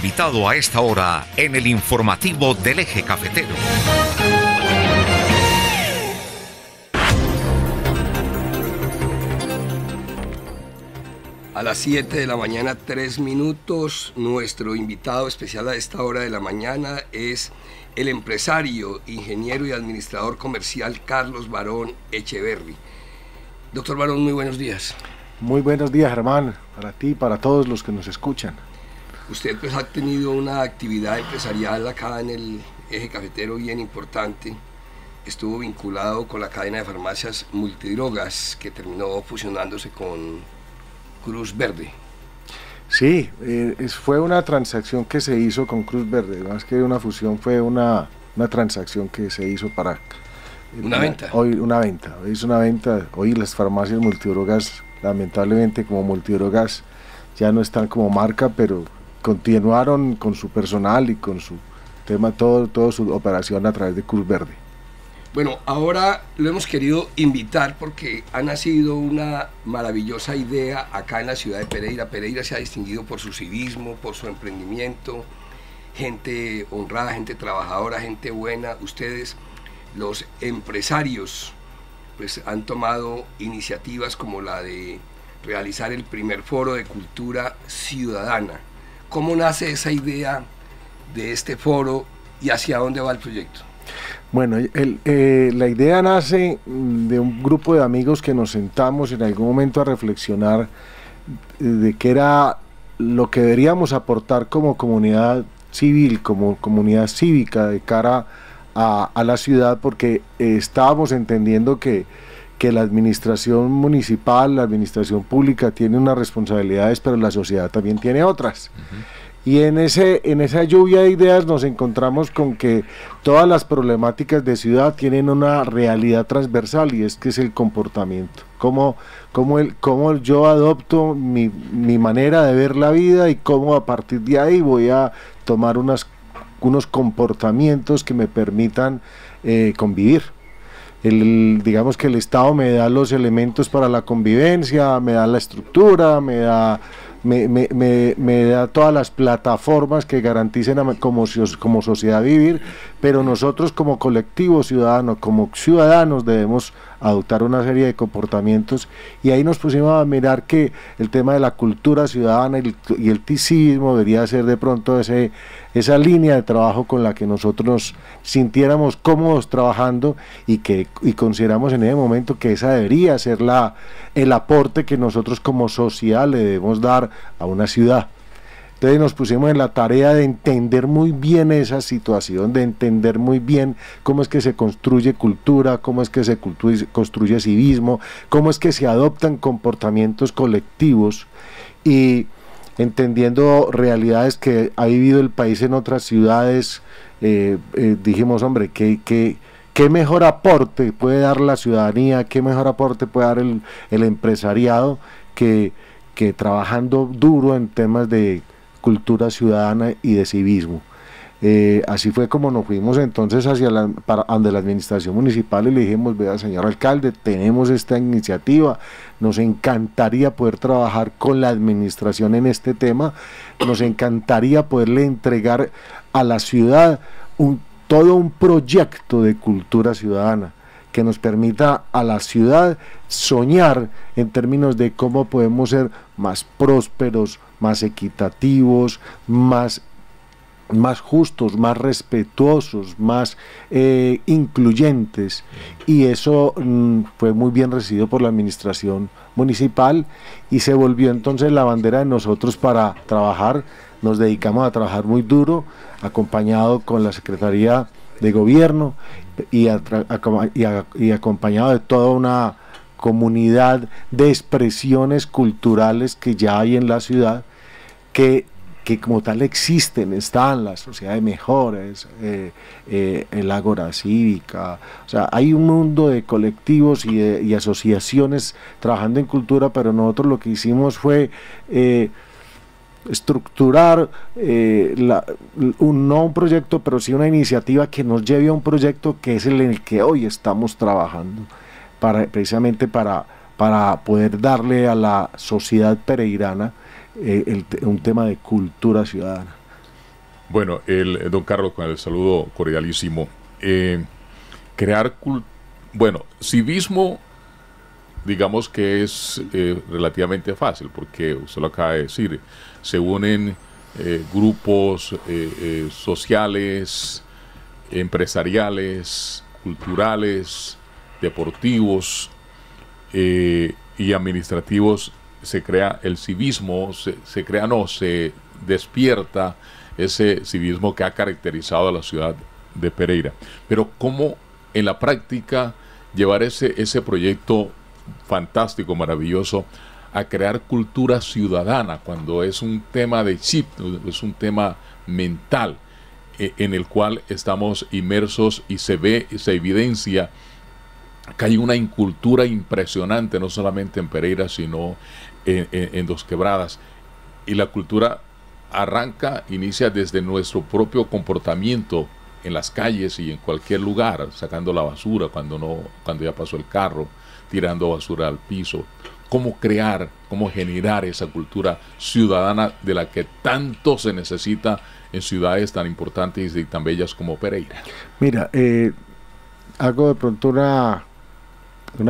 invitado a esta hora en el informativo del Eje Cafetero. A las 7 de la mañana, 3 minutos, nuestro invitado especial a esta hora de la mañana es el empresario, ingeniero y administrador comercial Carlos Barón Echeverri. Doctor Barón, muy buenos días. Muy buenos días, Germán, para ti y para todos los que nos escuchan. Usted pues ha tenido una actividad empresarial acá en el Eje Cafetero bien importante. Estuvo vinculado con la cadena de farmacias Multidrogas, que terminó fusionándose con Cruz Verde. Sí, fue una transacción que se hizo con Cruz Verde, más que una fusión, fue una transacción que se hizo para... ¿Una venta? Hoy es una venta. Hoy las farmacias Multidrogas, lamentablemente como Multidrogas, ya no están como marca, pero continuaron con su personal y con su tema, toda su operación a través de Cruz Verde. Bueno, ahora lo hemos querido invitar porque ha nacido una maravillosa idea acá en la ciudad de Pereira. Pereira se ha distinguido por su civismo, por su emprendimiento, gente honrada, gente trabajadora, gente buena. Ustedes, los empresarios, pues han tomado iniciativas como la de realizar el primer foro de cultura ciudadana. ¿Cómo nace esa idea de este foro y hacia dónde va el proyecto? Bueno, la idea nace de un grupo de amigos que nos sentamos en algún momento a reflexionar de qué era lo que deberíamos aportar como comunidad civil, como comunidad cívica de cara a la ciudad, porque estábamos entendiendo que la administración municipal, la administración pública tiene unas responsabilidades, pero la sociedad también tiene otras. Y en esa lluvia de ideas nos encontramos con que todas las problemáticas de ciudad tienen una realidad transversal, y es que es el comportamiento. Cómo yo adopto mi manera de ver la vida y cómo a partir de ahí voy a tomar unos comportamientos que me permitan convivir. Digamos que el Estado me da los elementos para la convivencia, me da la estructura, me da todas las plataformas que garanticen como sociedad vivir, pero nosotros como colectivo ciudadano, como ciudadanos, debemos adoptar una serie de comportamientos, y ahí nos pusimos a mirar que el tema de la cultura ciudadana y el civismo debería ser de pronto esa línea de trabajo con la que nosotros nos sintiéramos cómodos trabajando, y consideramos en ese momento que esa debería ser el aporte que nosotros como sociedad le debemos dar a una ciudad. Entonces nos pusimos en la tarea de entender muy bien esa situación, de entender muy bien cómo es que se construye cultura, cómo es que se construye civismo, cómo es que se adoptan comportamientos colectivos, y entendiendo realidades que ha vivido el país en otras ciudades. Dijimos, hombre, ¿qué mejor aporte puede dar la ciudadanía, qué mejor aporte puede dar el empresariado que trabajando duro en temas de cultura ciudadana y de civismo? Así fue como nos fuimos entonces ante la administración municipal y le dijimos: vea, señor alcalde, tenemos esta iniciativa, nos encantaría poder trabajar con la administración en este tema, nos encantaría poderle entregar a la ciudad todo un proyecto de cultura ciudadana que nos permita a la ciudad soñar en términos de cómo podemos ser más prósperos, más equitativos, más justos, más respetuosos, más incluyentes, y eso fue muy bien recibido por la administración municipal, y se volvió entonces la bandera de nosotros para trabajar. Nos dedicamos a trabajar muy duro, acompañado con la Secretaría de Gobierno y acompañado de toda una comunidad de expresiones culturales que ya hay en la ciudad, que como tal existen, están la Sociedad de Mejores, el Ágora Cívica. O sea, hay un mundo de colectivos y asociaciones trabajando en cultura, pero nosotros lo que hicimos fue estructurar no un proyecto, pero sí una iniciativa que nos lleve a un proyecto que es el que hoy estamos trabajando, precisamente para poder darle a la sociedad pereirana un tema de cultura ciudadana. Bueno, don Carlos, con el saludo cordialísimo. Bueno, civismo, digamos que es relativamente fácil, porque usted lo acaba de decir, se unen grupos sociales, empresariales, culturales, deportivos y administrativos. Se crea el civismo, se despierta ese civismo que ha caracterizado a la ciudad de Pereira. Pero ¿cómo en la práctica llevar ese proyecto fantástico, maravilloso, a crear cultura ciudadana cuando es un tema de chip, es un tema mental en el cual estamos inmersos y se evidencia que hay una incultura impresionante, no solamente en Pereira, sino en Dos Quebradas? Y la cultura inicia desde nuestro propio comportamiento en las calles y en cualquier lugar, sacando la basura cuando ya pasó el carro, tirando basura al piso. ¿Cómo generar esa cultura ciudadana de la que tanto se necesita en ciudades tan importantes y tan bellas como Pereira? Mira, hago de pronto una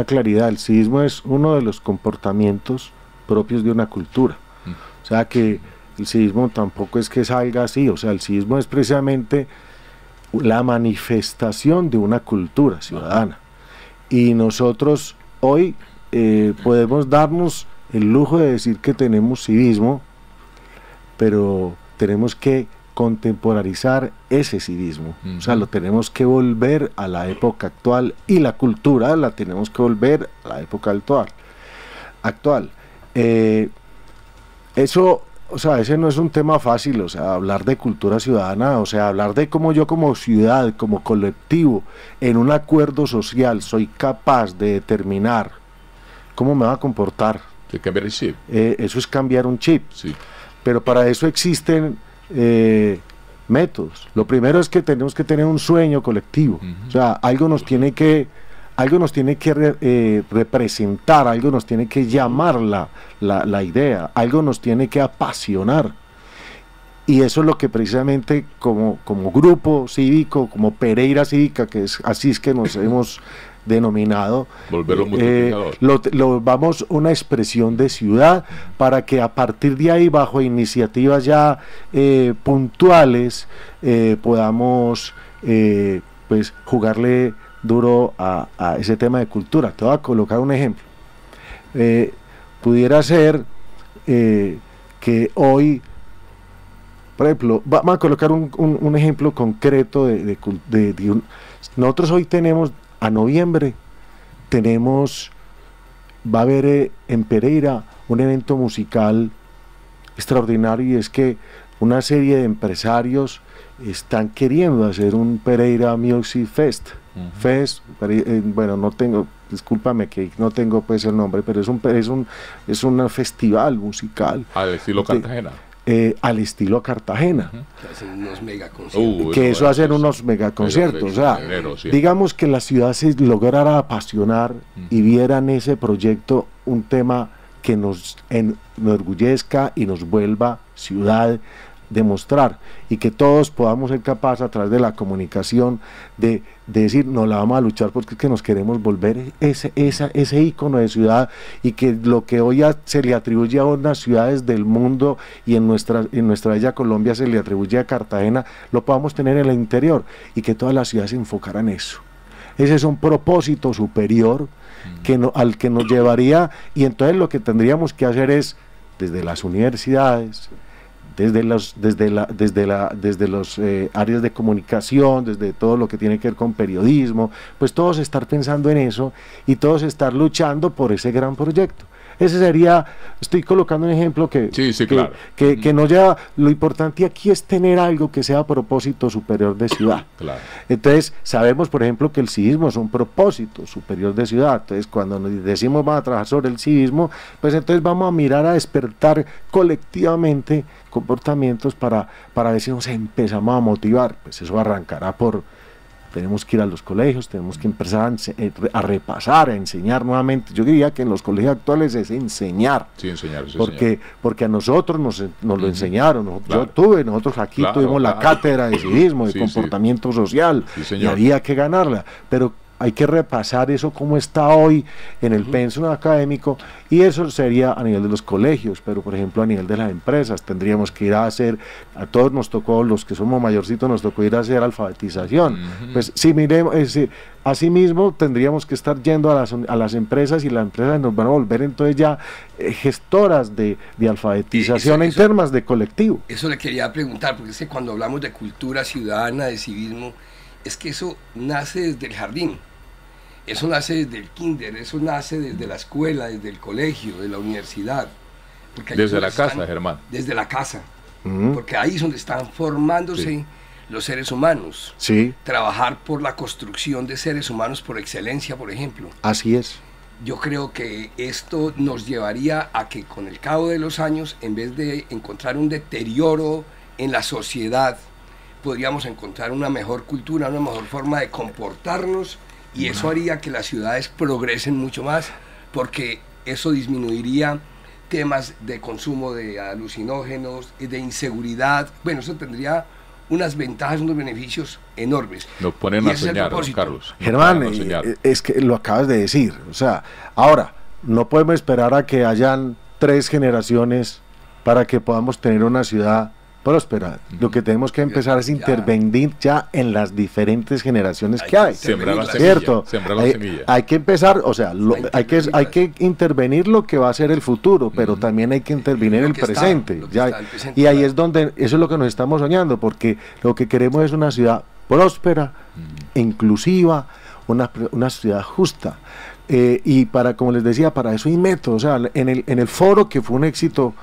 claridad. El civismo es uno de los comportamientos propios de una cultura. O sea que el civismo tampoco es que salga así, o sea, el civismo es precisamente la manifestación de una cultura ciudadana. Y nosotros hoy podemos darnos el lujo de decir que tenemos civismo, pero tenemos que contemporarizar ese civismo. O sea, lo tenemos que volver a la época actual, y la cultura la tenemos que volver a la época actual. Eso, o sea, ese no es un tema fácil, o sea, hablar de cultura ciudadana, o sea, hablar de cómo yo como ciudad, como colectivo, en un acuerdo social, soy capaz de determinar cómo me va a comportar. De cambiar el chip. Eso es cambiar un chip. Sí. Pero para eso existen métodos. Lo primero es que tenemos que tener un sueño colectivo. O sea, algo nos tiene que representar, algo nos tiene que llamar la idea, algo nos tiene que apasionar. Y eso es lo que precisamente como grupo cívico, como Pereira Cívica, que es así es que nos hemos denominado, lo vamos una expresión de ciudad, para que a partir de ahí, bajo iniciativas ya puntuales, podamos pues jugarle duro a ese tema de cultura. Te voy a colocar un ejemplo. Pudiera ser que hoy, por ejemplo, vamos a colocar un ejemplo concreto nosotros hoy tenemos, a noviembre, va a haber en Pereira un evento musical extraordinario, y es que una serie de empresarios están queriendo hacer un Pereira Music Fest. Bueno, no tengo, discúlpame que no tengo pues el nombre, pero es un festival musical. Al estilo Cartagena. Al estilo Cartagena. Que hacen unos megaconciertos. Eso hacen unos megaconciertos. O sea, digamos que la ciudad se lograra apasionar y vieran ese proyecto un tema que nos enorgullezca y nos vuelva ciudad, demostrar, y que todos podamos ser capaces a través de la comunicación de decir, no la vamos a luchar porque es que nos queremos volver ese ícono de ciudad, y que lo que hoy se le atribuye a unas ciudades del mundo y en nuestra bella Colombia se le atribuye a Cartagena, lo podamos tener en el interior, y que todas las ciudades se enfocaran en eso. Ese es un propósito superior al que nos llevaría, y entonces lo que tendríamos que hacer es, desde las universidades, desde los áreas de comunicación, desde todo lo que tiene que ver con periodismo, pues todos estar pensando en eso y todos estar luchando por ese gran proyecto. Ese sería, estoy colocando un ejemplo que no lleva, lo importante aquí es tener algo que sea propósito superior de ciudad. Claro. Entonces, sabemos, por ejemplo, que el civismo es un propósito superior de ciudad. Entonces, cuando nos decimos vamos a trabajar sobre el civismo, pues entonces vamos a mirar a despertar colectivamente comportamientos para ver si nos empezamos a motivar. Pues eso arrancará por tenemos que ir a los colegios, tenemos que empezar a repasar, a enseñar nuevamente. Yo diría que en los colegios actuales es enseñar. Sí, enseñar. Porque a nosotros nos lo enseñaron. Claro. Nosotros aquí tuvimos la cátedra de civismo, de comportamiento social, y había que ganarla. Pero hay que repasar eso como está hoy en el pensum académico, y eso sería a nivel de los colegios, pero por ejemplo a nivel de las empresas tendríamos que ir a hacer, a todos nos tocó, los que somos mayorcitos nos tocó ir a hacer alfabetización. Pues si miremos, asimismo tendríamos que estar yendo a las empresas, y las empresas nos van a volver entonces ya gestoras de alfabetización en temas de colectivo. Eso le quería preguntar, porque es que cuando hablamos de cultura ciudadana, de civismo, es que eso nace desde el jardín, eso nace desde el kinder, eso nace desde la escuela, desde el colegio, de la universidad. Desde la casa, Germán. Desde la casa, porque ahí es donde están formándose los seres humanos. Sí. Trabajar por la construcción de seres humanos por excelencia, por ejemplo. Así es. Yo creo que esto nos llevaría a que con el cabo de los años, en vez de encontrar un deterioro en la sociedad, podríamos encontrar una mejor cultura, una mejor forma de comportarnos, y eso haría que las ciudades progresen mucho más, porque eso disminuiría temas de consumo de alucinógenos, de inseguridad. Bueno, eso tendría unas ventajas, unos beneficios enormes. Nos ponen a soñar, Carlos. Germán, es que lo acabas de decir. O sea, ahora, no podemos esperar a que hayan 3 generaciones para que podamos tener una ciudad próspera. Lo que tenemos que empezar es intervenir ya en las diferentes generaciones que hay. Sembrar la ¿cierto? Semilla. Hay que empezar, o sea, hay que intervenir lo que va a ser el futuro, pero también hay que intervenir el presente. Y ahí es donde, eso es lo que nos estamos soñando, porque lo que queremos es una ciudad próspera, inclusiva, una ciudad justa. Y como les decía, para eso hay métodos. O sea, en el foro, que fue un éxito,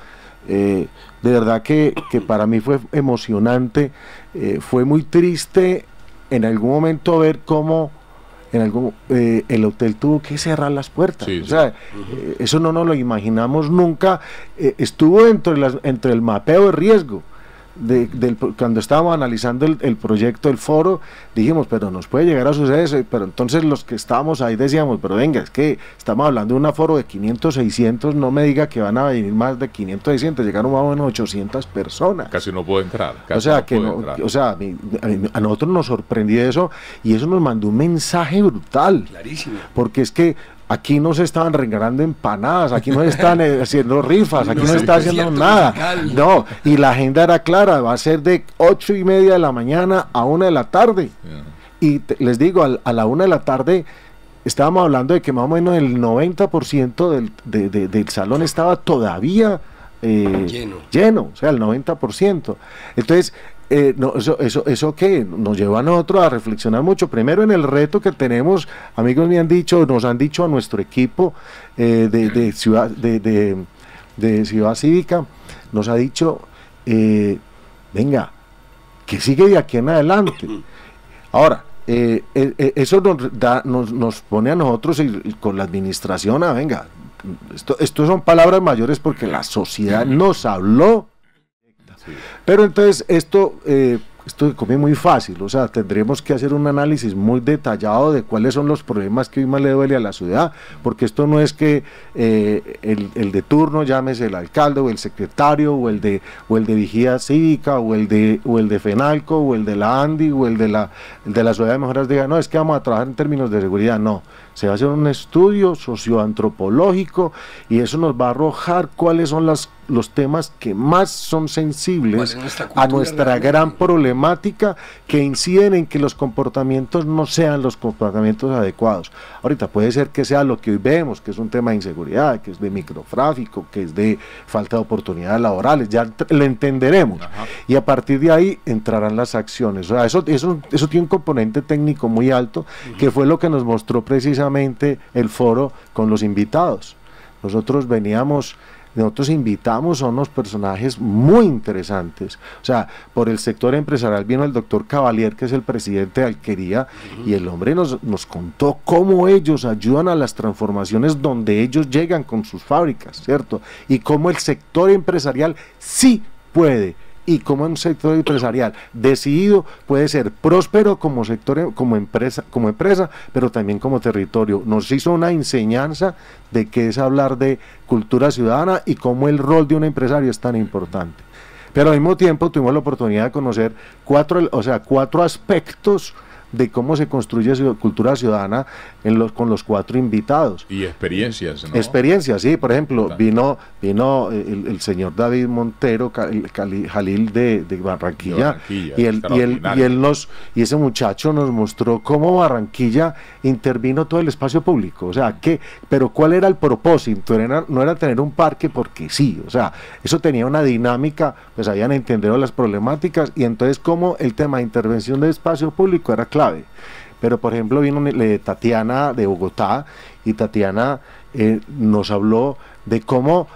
de verdad que para mí fue emocionante, fue muy triste en algún momento ver cómo el hotel tuvo que cerrar las puertas. O sea, eso no nos lo imaginamos nunca. Estuvo entre el mapeo de riesgo. Cuando estábamos analizando el proyecto del foro, dijimos, pero nos puede llegar a suceder eso. Pero entonces los que estábamos ahí decíamos, pero venga, es que estamos hablando de un aforo de 500, 600, no me diga que van a venir más de 500, 600, llegaron más o menos 800 personas. Casi no puedo entrar. A nosotros nos sorprendió eso, y eso nos mandó un mensaje brutal. Clarísimo. Porque es que aquí no se estaban regalando empanadas, aquí no se están haciendo rifas, aquí no se está haciendo nada. No, y la agenda era clara, va a ser de 8:30 de la mañana a 1 de la tarde. Y les digo, a la 1 de la tarde estábamos hablando de que más o menos el 90% del salón estaba todavía lleno, o sea, el 90%. Entonces, eso que nos lleva a nosotros a reflexionar mucho, primero en el reto que tenemos. Amigos nos han dicho a nuestro equipo de Ciudad Cívica, nos ha dicho, venga, que sigue de aquí en adelante. Ahora, eso nos pone a nosotros y con la administración venga, esto son palabras mayores, porque la sociedad nos habló. Pero entonces esto come muy fácil, o sea, tendremos que hacer un análisis muy detallado de cuáles son los problemas que hoy más le duele a la ciudad, porque esto no es que el de turno, llámese el alcalde o el secretario o el de vigía cívica o el de FENALCO o el de la ANDI o el de la Sociedad de Mejoras, diga, no, es que vamos a trabajar en términos de seguridad. No, se va a hacer un estudio socioantropológico, y eso nos va a arrojar cuáles son los temas que más son sensibles a nuestra gran problemática, que inciden en que los comportamientos no sean los comportamientos adecuados. Ahorita puede ser que sea lo que hoy vemos, que es un tema de inseguridad, que es de microtráfico, que es de falta de oportunidades laborales, ya lo entenderemos. Y a partir de ahí entrarán las acciones. O sea, eso tiene un componente técnico muy alto, que fue lo que nos mostró precisamente el foro con los invitados. Nosotros invitamos a unos personajes muy interesantes. O sea, por el sector empresarial vino el doctor Cavalier, que es el presidente de Alquería, y el hombre nos contó cómo ellos ayudan a las transformaciones donde ellos llegan con sus fábricas, ¿cierto? Y cómo el sector empresarial sí puede y como un sector empresarial decidido puede ser próspero como sector, como empresa, pero también como territorio. Nos hizo una enseñanza de qué es hablar de cultura ciudadana y cómo el rol de un empresario es tan importante. Pero al mismo tiempo tuvimos la oportunidad de conocer cuatro aspectos de cómo se construye cultura ciudadana con los 4 invitados. Y experiencias, ¿no? Experiencias, sí, por ejemplo, vino el señor David Montero, Jalil de Barranquilla, y ese muchacho nos mostró cómo Barranquilla intervino todo el espacio público, o sea, pero ¿cuál era el propósito? No era tener un parque porque sí, o sea, eso tenía una dinámica, pues habían entendido las problemáticas, y entonces cómo el tema de intervención del espacio público era clave. Pero por ejemplo vino Tatiana de Bogotá, y Tatiana nos habló de cómo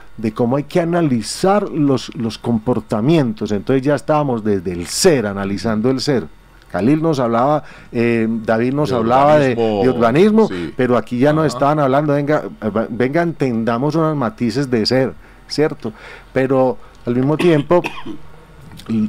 hay que analizar los comportamientos. Entonces ya estábamos desde el ser, analizando el ser. Khalil nos hablaba, David nos hablaba de urbanismo, sí. Pero aquí ya nos estaban hablando, venga, entendamos unos matices de ser, ¿cierto? Pero al mismo tiempo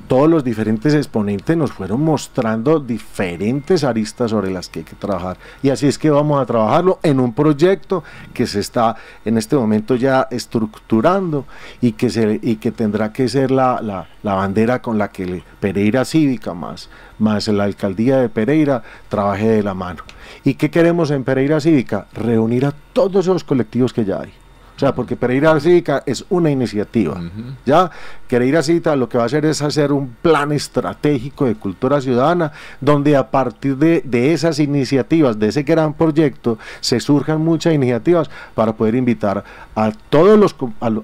todos los diferentes exponentes nos fueron mostrando diferentes aristas sobre las que hay que trabajar, y así es que vamos a trabajarlo en un proyecto que se está en este momento ya estructurando y que tendrá que ser la bandera con la que Pereira Cívica más la alcaldía de Pereira trabaje de la mano. ¿Y qué queremos en Pereira Cívica? Reunir a todos esos colectivos que ya hay. O sea, porque Pereira Cívica es una iniciativa, ¿ya? Pereira Cívica lo que va a hacer es hacer un plan estratégico de cultura ciudadana, donde a partir de esas iniciativas, de ese gran proyecto, se surjan muchas iniciativas para poder invitar a todos los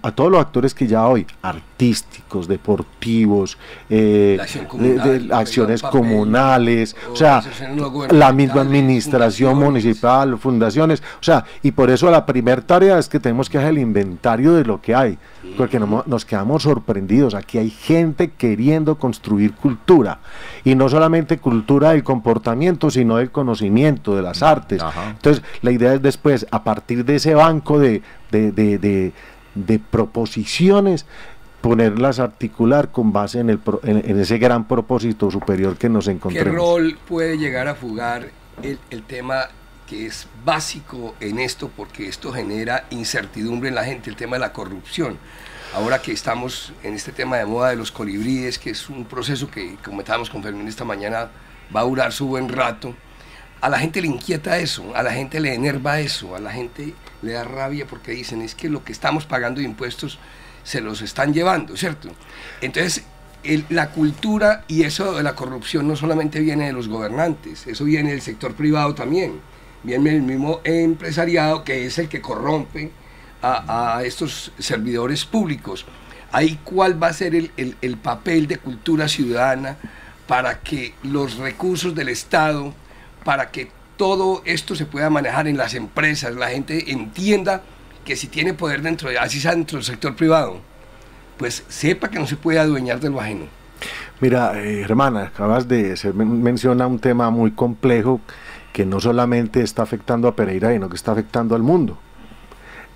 actores que ya hoy, artísticos, deportivos, acciones comunales, o sea, la misma administración municipal, fundaciones, o sea, y por eso la primera tarea es que tenemos que hacer el inventario de lo que hay, porque nos quedamos sorprendidos. Aquí hay gente queriendo construir cultura, y no solamente cultura del comportamiento, sino del conocimiento, de las artes. Entonces la idea es después, a partir de ese banco de proposiciones, ponerlas a articular con base en ese gran propósito superior que nos encontremos. ¿Qué rol puede llegar a jugar el tema que es básico en esto, porque esto genera incertidumbre en la gente, el tema de la corrupción? Ahora que estamos en este tema de moda de los colibríes, que es un proceso que comentábamos con Fermín esta mañana, va a durar su buen rato, a la gente le inquieta eso, a la gente le enerva eso, a la gente le da rabia porque dicen, es que lo que estamos pagando de impuestos se los están llevando, ¿cierto? Entonces, la cultura y eso de la corrupción no solamente viene de los gobernantes, eso viene del sector privado también, viene del mismo empresariado, que es el que corrompe a estos servidores públicos. Ahí, ¿cuál va a ser el papel de cultura ciudadana para que los recursos del Estado, para que todo esto se pueda manejar en las empresas, la gente entienda que si tiene poder así sea dentro del sector privado, pues sepa que no se puede adueñar de lo ajeno? Mira, hermana, acabas de mencionar un tema muy complejo que no solamente está afectando a Pereira, sino que está afectando al mundo.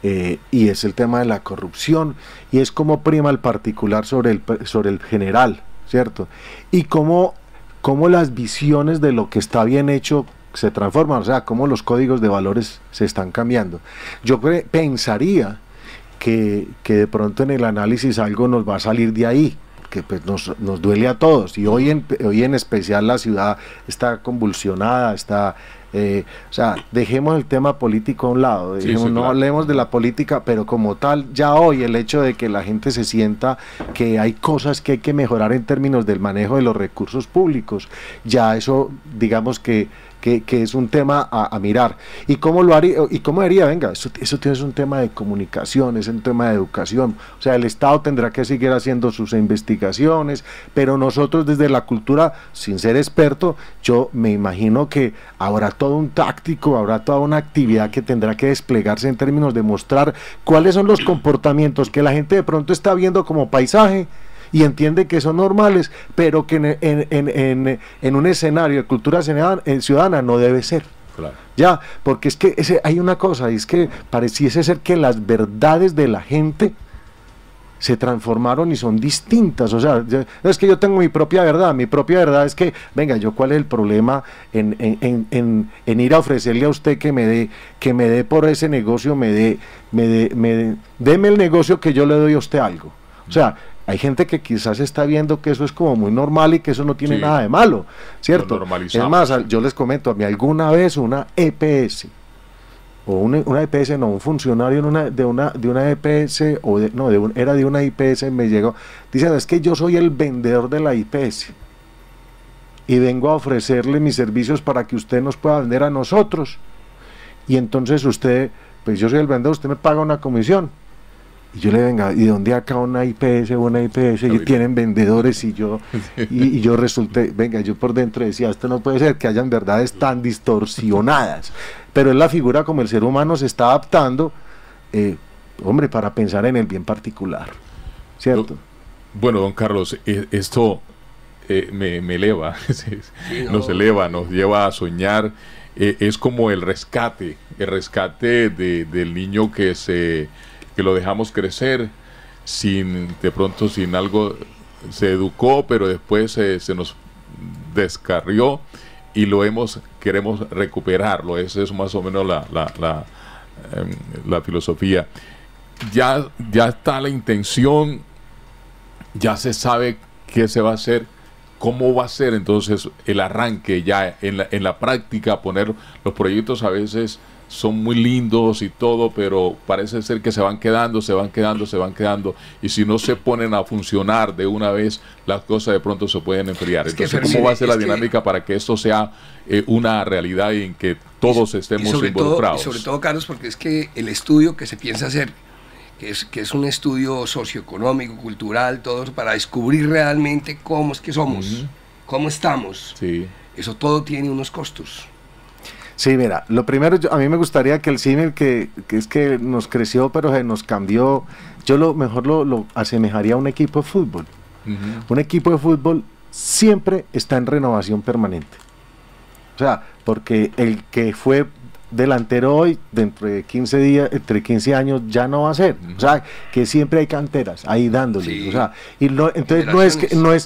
Y es el tema de la corrupción, y es como prima el particular sobre el general, ¿cierto? Y cómo las visiones de lo que está bien hecho se transforman, o sea, cómo los códigos de valores se están cambiando. Yo pensaría que de pronto en el análisis algo nos va a salir de ahí, que pues nos duele a todos, y hoy en especial la ciudad está convulsionada, o sea, dejemos el tema político a un lado, no claro. Hablemos de la política, pero como tal, ya hoy el hecho de que la gente se sienta que hay cosas que hay que mejorar en términos del manejo de los recursos públicos, ya eso, digamos que es un tema a mirar. ¿Y cómo lo haría? ¿Y cómo haría? Venga, eso es un tema de comunicación, es un tema de educación. O sea, el Estado tendrá que seguir haciendo sus investigaciones, pero nosotros desde la cultura, sin ser experto, yo me imagino que habrá todo un táctico, habrá toda una actividad que tendrá que desplegarse en términos de mostrar cuáles son los comportamientos que la gente de pronto está viendo como paisaje y entiende que son normales, pero que en un escenario de cultura ciudadana no debe ser. Claro. Ya, porque es que hay una cosa, es que pareciese ser que las verdades de la gente se transformaron y son distintas. O sea, es que yo tengo mi propia verdad es que, venga, yo cuál es el problema en ir a ofrecerle a usted que me dé por ese negocio, deme el negocio que yo le doy a usted algo. O sea, hay gente que quizás está viendo que eso es como muy normal y que eso no tiene nada de malo, ¿cierto? Es más, yo les comento, a mí alguna vez una EPS, o una EPS, no, un funcionario de una EPS, era de una IPS, me llegó, dice, es que yo soy el vendedor de la IPS, y vengo a ofrecerle mis servicios para que usted nos pueda vender a nosotros, y entonces usted, pues yo soy el vendedor, usted me paga una comisión. Y yo le venga, ¿y dónde acá una IPS o una IPS? Y tienen vendedores y yo resulté, venga, yo por dentro decía, esto no puede ser que hayan verdades tan distorsionadas, pero es la figura como el ser humano se está adaptando, hombre, para pensar en el bien particular, ¿cierto? Bueno, don Carlos, esto me eleva, nos eleva, nos lleva a soñar, es como el rescate del niño que lo dejamos crecer de pronto sin algo, se educó, pero después se nos descarrió y queremos recuperarlo. Esa es más o menos la filosofía. Ya está la intención, ya se sabe qué se va a hacer, cómo va a ser entonces el arranque ya en la práctica. Poner los proyectos a veces son muy lindos y todo, pero parece ser que se van quedando, y si no se ponen a funcionar de una vez, las cosas de pronto se pueden enfriar. Entonces, ¿cómo va a ser la dinámica para que esto sea una realidad y en que todos estemos involucrados? Y sobre todo, Carlos, porque es que el estudio que se piensa hacer, que es un estudio socioeconómico, cultural, todo eso, para descubrir realmente cómo es que somos, cómo estamos, eso todo tiene unos costos. Sí, mira, lo primero, a mí me gustaría que el símil que es que nos creció, pero se nos cambió, yo lo asemejaría a un equipo de fútbol. Un equipo de fútbol siempre está en renovación permanente. O sea, porque el que fue delantero hoy, dentro de 15 días, entre 15 años, ya no va a ser. O sea, que siempre hay canteras ahí dándole. Sí. O sea, y entonces no es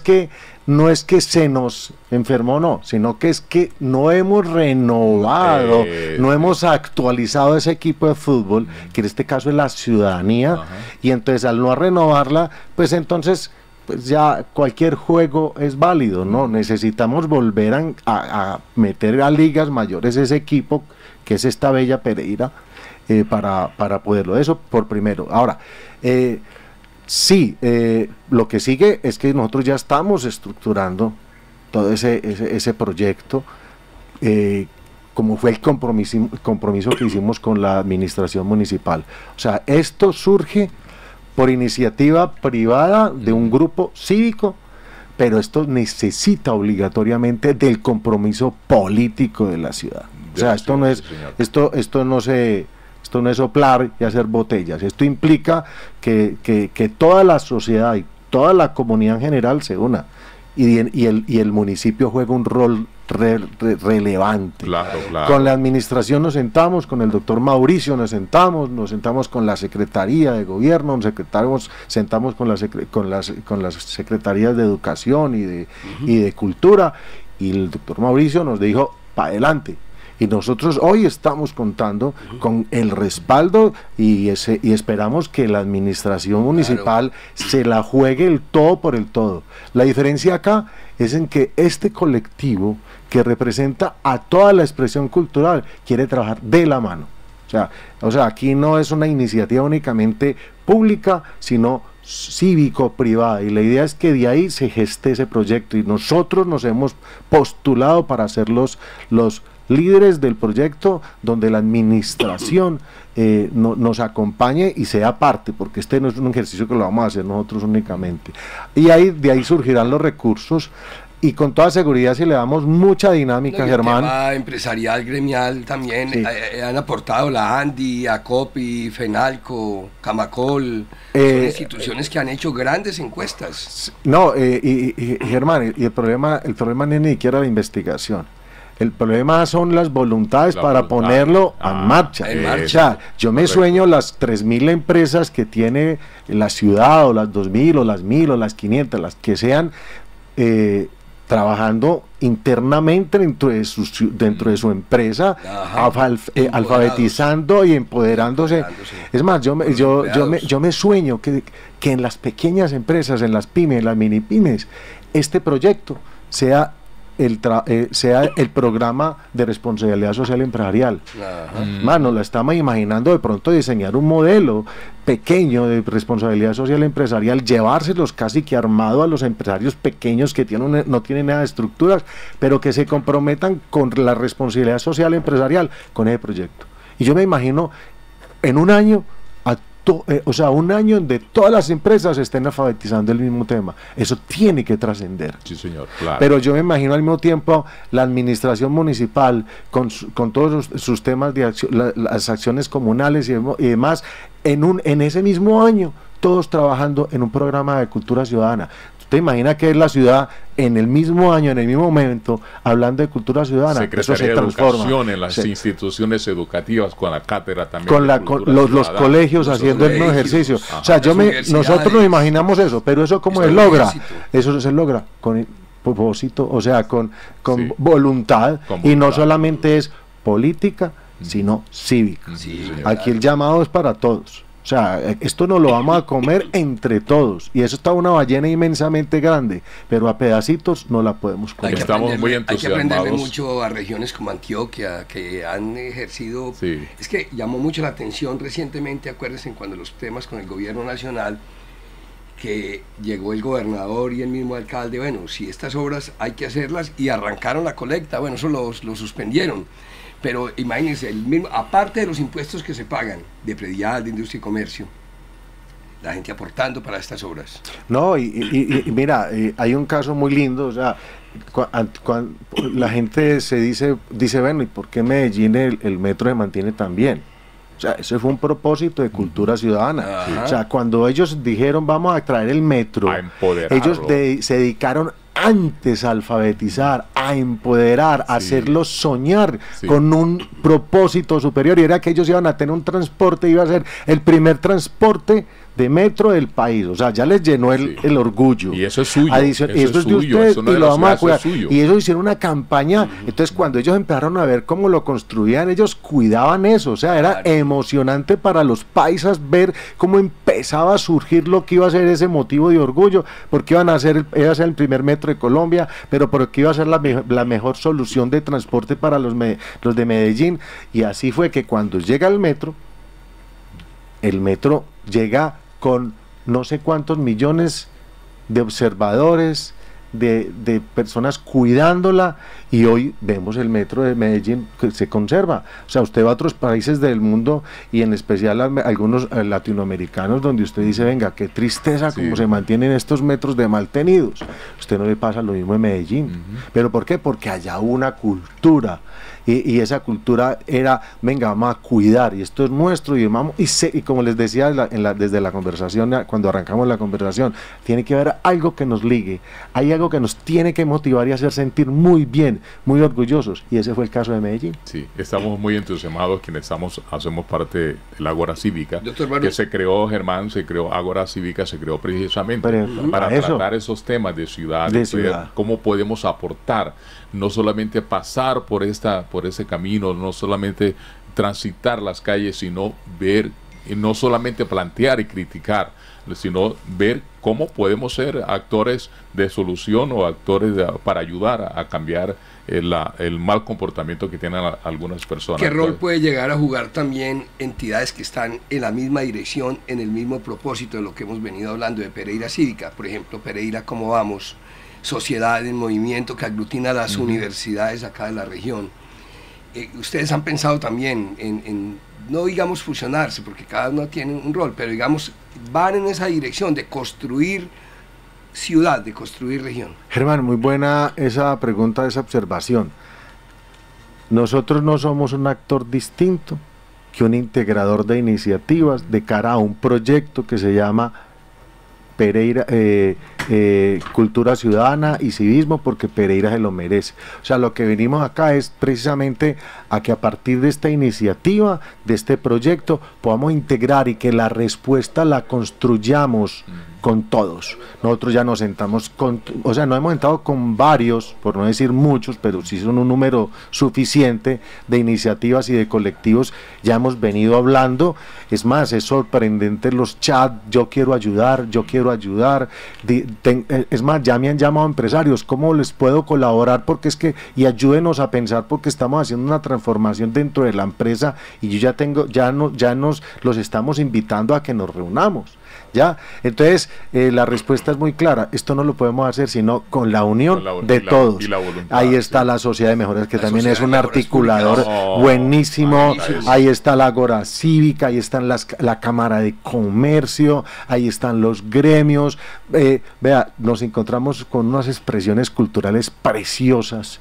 que se nos enfermó, no, sino que es que no hemos renovado, no hemos actualizado ese equipo de fútbol, que en este caso es la ciudadanía, y entonces al no renovarla, pues entonces pues ya cualquier juego es válido, ¿no? Necesitamos volver a meter a ligas mayores ese equipo, que es esta bella Pereira, para poderlo, eso por primero. Ahora, lo que sigue es que nosotros ya estamos estructurando todo ese proyecto, como fue el compromiso que hicimos con la administración municipal. O sea, esto surge por iniciativa privada de un grupo cívico, pero esto necesita obligatoriamente del compromiso político de la ciudad. O sea, esto no es soplar y hacer botellas. Esto implica que toda la sociedad y toda la comunidad en general se una, y el municipio juega un rol relevante. Claro. Con la administración nos sentamos, con el doctor Mauricio nos sentamos con la Secretaría de Gobierno, sentamos con las Secretarías de Educación y de Cultura, y el doctor Mauricio nos dijo, para adelante. Y nosotros hoy estamos contando con el respaldo y esperamos que la administración municipal se la juegue el todo por el todo. La diferencia acá es en que este colectivo, que representa a toda la expresión cultural, quiere trabajar de la mano. O sea, aquí no es una iniciativa únicamente pública, sino cívico-privada, y la idea es que de ahí se geste ese proyecto, y nosotros nos hemos postulado para ser los líderes del proyecto, donde la administración nos acompañe y sea parte, porque este no es un ejercicio que lo vamos a hacer nosotros únicamente, y de ahí surgirán los recursos, y con toda seguridad, si le damos mucha dinámica, Germán. El tema empresarial, gremial también, han aportado la ANDI, ACOPI, FENALCO, Camacol, son instituciones que han hecho grandes encuestas. No, y Germán, y el problema no es ni siquiera la investigación. El problema son las voluntades para ponerlo en marcha. En marcha. O sea, yo me sueño las 3.000 empresas que tiene la ciudad, o las 2.000, o las 1.000, o las 500, las que sean, trabajando internamente dentro de su empresa, alfabetizando y empoderándose. Es más, yo me sueño que en las pequeñas empresas, en las pymes, en las mini pymes, este proyecto sea el programa de responsabilidad social empresarial. Nos la estamos imaginando de pronto diseñar un modelo pequeño de responsabilidad social empresarial, llevárselos casi que armado a los empresarios pequeños que no tienen nada de estructuras, pero que se comprometan con la responsabilidad social empresarial con ese proyecto. Y yo me imagino en un año un año donde todas las empresas estén alfabetizando el mismo tema. Eso tiene que trascender. Sí, señor, claro. Pero yo me imagino al mismo tiempo la administración municipal con todos sus temas de las acciones comunales y demás, en ese mismo año, todos trabajando en un programa de cultura ciudadana. ¿Te imaginas que es la ciudad en el mismo año, en el mismo momento, hablando de cultura ciudadana? Secretaría Eso se de transforma. Educación en las instituciones educativas, con la cátedra también. Con los colegios haciendo el mismo ejercicio. O sea, nosotros nos imaginamos eso, pero eso ¿cómo se logra? Eso se logra con el propósito, o sea, con voluntad, y no solamente es política, sino cívica. Aquí el llamado es para todos. O sea, esto nos lo vamos a comer entre todos, y eso está una ballena inmensamente grande, pero a pedacitos no la podemos comer. Estamos muy entusiasmados. Hay que aprenderle mucho a regiones como Antioquia, que han ejercido, es que llamó mucho la atención recientemente, acuérdense, cuando los temas con el gobierno nacional, que llegó el gobernador y el mismo alcalde, bueno, si estas obras hay que hacerlas, y arrancaron la colecta, bueno, eso lo suspendieron. Pero imagínense, aparte de los impuestos que se pagan de predial, de industria y comercio, la gente aportando para estas obras. No, y mira, hay un caso muy lindo, o sea, cuando la gente se dice, bueno, ¿y por qué Medellín el metro se mantiene tan bien? O sea, ese fue un propósito de cultura ciudadana. O sea, cuando ellos dijeron vamos a traer el metro, ellos se dedicaron antes a alfabetizar, a empoderar, a hacerlos soñar con un propósito superior, y era que ellos iban a tener un transporte, iba a ser el primer transporte de metro del país. O sea, ya les llenó el orgullo. Y eso es suyo. Eso es de ustedes, y lo vamos a cuidar. Y ellos hicieron una campaña. Entonces, cuando ellos empezaron a ver cómo lo construían, ellos cuidaban eso. O sea, era emocionante para los paisas ver cómo empezaba a surgir lo que iba a ser ese motivo de orgullo, porque iba a ser el primer metro de Colombia, pero porque iba a ser la mejor solución de transporte para los de Medellín. Y así fue que cuando llega el metro llega con no sé cuántos millones de observadores, de personas cuidándola, y hoy vemos el metro de Medellín que se conserva. O sea, usted va a otros países del mundo, y en especial a algunos latinoamericanos, donde usted dice, venga, qué tristeza cómo se mantienen estos metros de mal tenidos. Usted no le pasa lo mismo en Medellín. ¿Pero por qué? Porque allá hubo una cultura, y esa cultura era, venga, vamos a cuidar, y esto es nuestro, y como les decía desde la conversación, cuando arrancamos la conversación, tiene que haber algo que nos ligue, hay algo que nos tiene que motivar y hacer sentir muy bien, muy orgullosos, y ese fue el caso de Medellín. Sí, estamos muy entusiasmados quienes hacemos parte de la Ágora Cívica, que se creó, Germán, Ágora Cívica se creó precisamente para tratar esos temas de ciudad, cómo podemos aportar, no solamente pasar por ese camino, no solamente transitar las calles, sino ver, y no solamente plantear y criticar, sino ver cómo podemos ser actores de solución o actores para ayudar a cambiar el mal comportamiento que tienen algunas personas. ¿Qué rol puede llegar a jugar también entidades que están en la misma dirección, en el mismo propósito de lo que hemos venido hablando de Pereira Cívica? Por ejemplo, Pereira Cómo Vamos, sociedad en movimiento que aglutina las universidades acá de la región. Ustedes han pensado también en, no digamos fusionarse, porque cada uno tiene un rol, pero digamos, van en esa dirección de construir ciudad, de construir región. Germán, muy buena esa pregunta, esa observación. Nosotros no somos un actor distinto que un integrador de iniciativas de cara a un proyecto que se llama Pereira, cultura ciudadana y civismo, porque Pereira se lo merece. O sea, lo que venimos acá es precisamente a que a partir de esta iniciativa, de este proyecto, podamos integrar y que la respuesta la construyamos con todos. Nosotros ya nos sentamos con, o sea, nos hemos sentado con varios, por no decir muchos, pero sí son un número suficiente de iniciativas y de colectivos, ya hemos venido hablando. Es más, es sorprendente los chats, yo quiero ayudar, es más, ya me han llamado empresarios, ¿cómo les puedo colaborar? Porque es que, y ayúdenos a pensar, porque estamos haciendo una transformación dentro de la empresa, y yo ya tengo, ya nos los estamos invitando a que nos reunamos. ¿Ya? Entonces, la respuesta es muy clara, esto no lo podemos hacer sino con la unión de todos. Ahí está la Sociedad de Mejoras, que también es un articulador buenísimo, ahí está la Ágora Cívica, ahí están la Cámara de Comercio, ahí están los gremios. Vea, nos encontramos con unas expresiones culturales preciosas,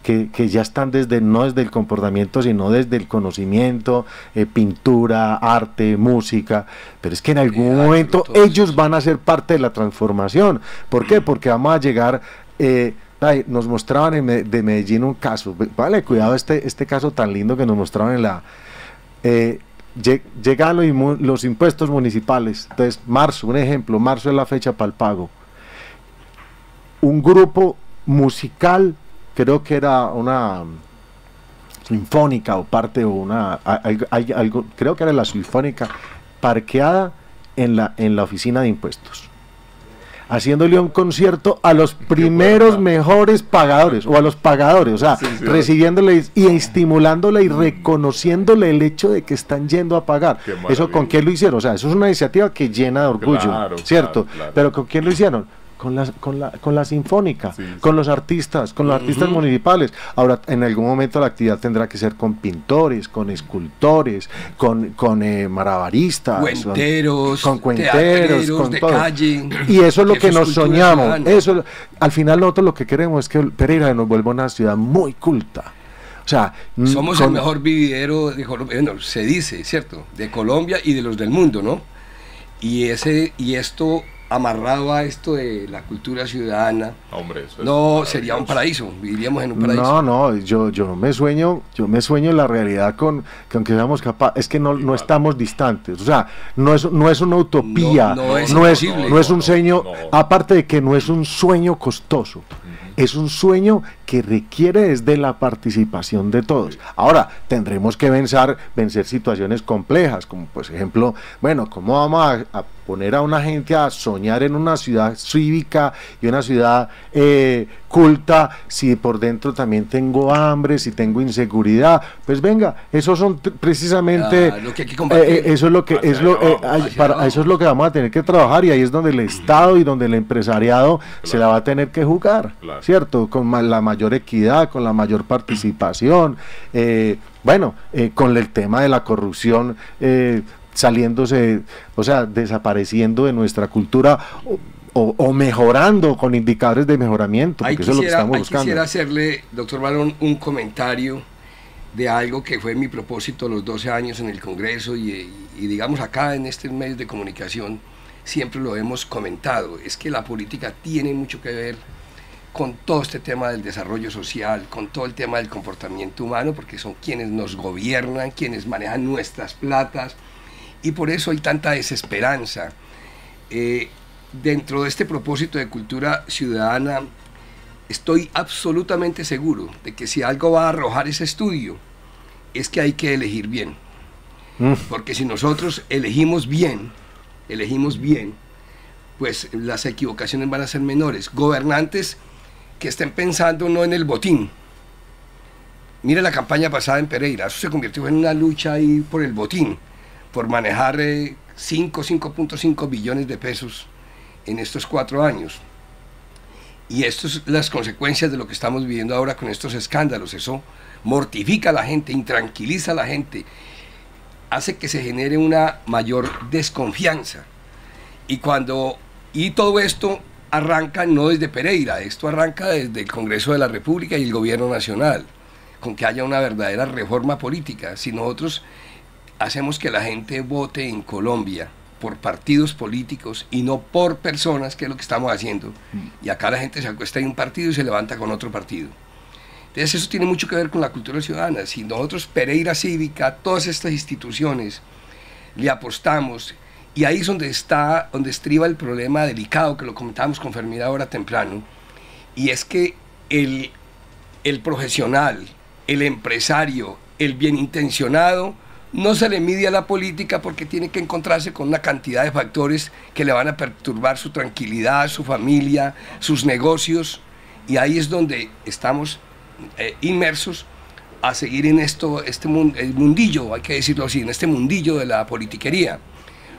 que ya están no desde el comportamiento, sino desde el conocimiento, pintura, arte, música, pero es que en algún momento ellos van a ser parte de la transformación. ¿Por qué? Porque vamos a llegar, nos mostraban de Medellín un caso, vale, cuidado este caso tan lindo que nos mostraban en la... llegan los impuestos municipales, entonces marzo, un ejemplo, marzo es la fecha para el pago. Un grupo musical, creo que era una sinfónica o parte o algo, creo que era la sinfónica, parqueada en la oficina de impuestos, haciéndole un concierto a los primeros mejores pagadores, o a los pagadores, o sea, recibiéndole y estimulándole y reconociéndole el hecho de que están yendo a pagar. ¿Eso con qué lo hicieron? O sea, eso es una iniciativa que llena de orgullo, ¿cierto? Claro. Pero ¿con quién lo hicieron? Con la sinfónica, con los artistas, municipales. Ahora, en algún momento la actividad tendrá que ser con pintores, con escultores, con malabaristas, con cuenteros, con de todo. Calle, y eso es lo que nos soñamos. Eso, al final nosotros lo que queremos es que Pereira nos vuelva una ciudad muy culta. O sea, somos el mejor vividero de Colombia, bueno, se dice, ¿cierto? De Colombia y de los del mundo, ¿no? Y esto amarrado a esto de la cultura ciudadana, hombre, eso sería un paraíso, viviríamos en un paraíso. Yo me sueño en la realidad con que seamos capaces, es que no estamos distantes, o sea, no es una utopía, no es un sueño, aparte de que no es un sueño costoso, es un sueño que requiere desde la participación de todos. Ahora, tendremos que vencer situaciones complejas, como por ejemplo, bueno, ¿cómo vamos a poner a una gente a soñar en una ciudad cívica y una ciudad culta si por dentro también tengo hambre, si tengo inseguridad? Pues venga, esos son precisamente lo que hay que combatir. Eso es lo que vamos a tener que trabajar, y ahí es donde el Estado y donde el empresariado se la va a tener que jugar, ¿cierto? Con la mayor equidad, con la mayor participación, con el tema de la corrupción saliéndose, o sea, desapareciendo de nuestra cultura o mejorando con indicadores de mejoramiento, porque eso es lo que estamos buscando. Quisiera hacerle, doctor Barón, un comentario de algo que fue mi propósito los 12 años en el Congreso y digamos acá en estos medios de comunicación siempre lo hemos comentado, es que la política tiene mucho que ver con todo este tema del desarrollo social, con todo el tema del comportamiento humano, porque son quienes nos gobiernan, quienes manejan nuestras platas, y por eso hay tanta desesperanza. Dentro de este propósito de cultura ciudadana, estoy absolutamente seguro de que si algo va a arrojar ese estudio, es que hay que elegir bien. Porque si nosotros elegimos bien, pues las equivocaciones van a ser menores. Gobernantes que estén pensando no en el botín. Mire la campaña pasada en Pereira, eso se convirtió en una lucha ahí por el botín, por manejar 5.5 billones de pesos en estos 4 años. Y esto es las consecuencias de lo que estamos viviendo ahora con estos escándalos. Eso mortifica a la gente, intranquiliza a la gente, hace que se genere una mayor desconfianza. Y todo esto arranca no desde Pereira, esto arranca desde el Congreso de la República y el Gobierno Nacional, con que haya una verdadera reforma política. Si nosotros hacemos que la gente vote en Colombia por partidos políticos y no por personas, que es lo que estamos haciendo. Y acá la gente se acuesta en un partido y se levanta con otro partido. Entonces eso tiene mucho que ver con la cultura ciudadana. Si nosotros, Pereira Cívica, todas estas instituciones, le apostamos, y ahí es donde estriba el problema delicado que lo comentábamos con Fermín ahora temprano, y es que el profesional, el empresario, el bien intencionado, no se le mide a la política porque tiene que encontrarse con una cantidad de factores que le van a perturbar su tranquilidad, su familia, sus negocios, y ahí es donde estamos inmersos a seguir en el mundillo, hay que decirlo así, en este mundillo de la politiquería.